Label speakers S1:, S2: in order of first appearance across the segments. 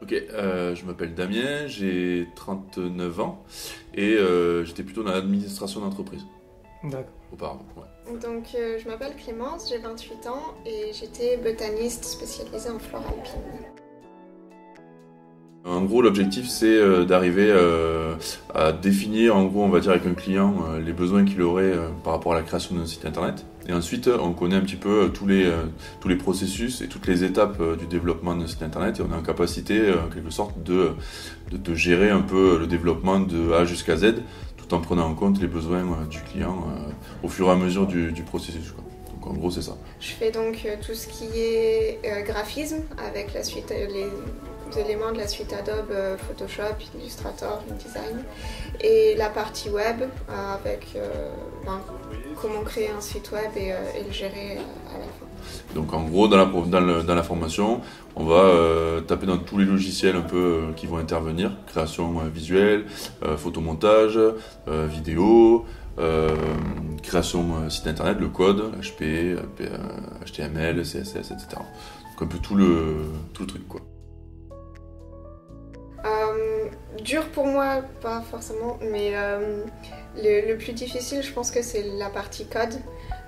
S1: Ok, je m'appelle Damien, j'ai 39 ans et j'étais plutôt dans l'administration d'entreprise
S2: D'accord.
S1: auparavant. Ouais.
S3: Donc, je m'appelle Clémence, j'ai 28 ans et j'étais botaniste spécialisée en flore alpine.
S1: En gros, l'objectif c'est d'arriver à définir, en gros, on va dire avec un client, les besoins qu'il aurait par rapport à la création d'un site internet. Et ensuite, on connaît un petit peu tous les processus et toutes les étapes du développement d'un site internet et on est en capacité, en quelque sorte, de gérer un peu le développement de A jusqu'à Z tout en prenant en compte les besoins du client au fur et à mesure du processus, quoi. Donc en gros, c'est ça.
S3: Je fais donc tout ce qui est graphisme avec la suite, les éléments de la suite Adobe, Photoshop, Illustrator, InDesign, et la partie web avec comment créer un site web et le gérer à la fin.
S1: Donc en gros, dans la formation, on va taper dans tous les logiciels un peu qui vont intervenir, création visuelle, photomontage, vidéo, création site internet, le code, HP, HTML, CSS, etc. Donc un peu tout le truc, quoi.
S3: Dur pour moi, pas forcément, mais le plus difficile, je pense que c'est la partie code,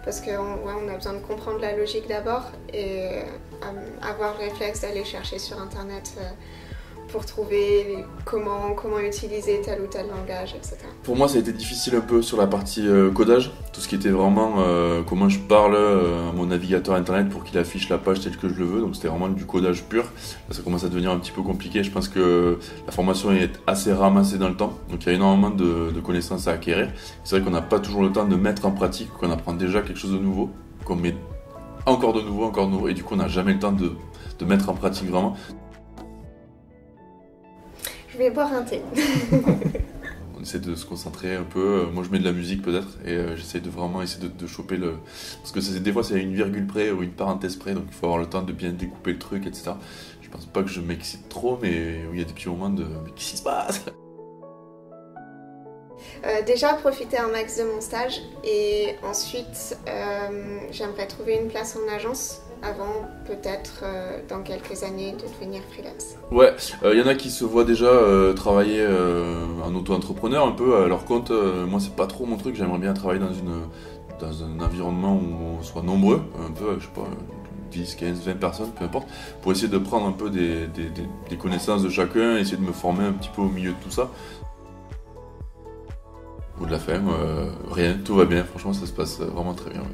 S3: parce qu'on a besoin de comprendre la logique d'abord et avoir le réflexe d'aller chercher sur internet pour trouver comment utiliser tel ou tel langage, etc.
S1: Pour moi, ça a été difficile un peu sur la partie codage, tout ce qui était vraiment comment je parle à mon navigateur internet pour qu'il affiche la page telle que je le veux, donc c'était vraiment du codage pur. Là, ça commence à devenir un petit peu compliqué, je pense que la formation est assez ramassée dans le temps, donc il y a énormément de connaissances à acquérir. C'est vrai qu'on n'a pas toujours le temps de mettre en pratique, qu'on apprend déjà quelque chose de nouveau, qu'on met encore de nouveau, et du coup on n'a jamais le temps de mettre en pratique vraiment.
S3: Je vais boire un thé.
S1: On essaie de se concentrer un peu. Moi, je mets de la musique peut-être et j'essaie de vraiment essayer de choper le. Parce que des fois, c'est à une virgule près ou une parenthèse près, donc il faut avoir le temps de bien découper le truc, etc. Je pense pas que je m'excite trop, mais il y a des petits moments de. Mais qu'est-ce qui se passe?
S3: Déjà profiter un max de mon stage et ensuite j'aimerais trouver une place en agence avant peut-être dans quelques années de devenir freelance.
S1: Ouais, il y en a qui se voient déjà travailler en auto-entrepreneur un peu à leur compte. Moi, c'est pas trop mon truc, j'aimerais bien travailler dans un environnement où on soit nombreux, un peu, je sais pas, 10, 15, 20 personnes, peu importe, pour essayer de prendre un peu des connaissances de chacun, essayer de me former un petit peu au milieu de tout ça. Au bout de la fin, rien, tout va bien, franchement ça se passe vraiment très bien. Ouais.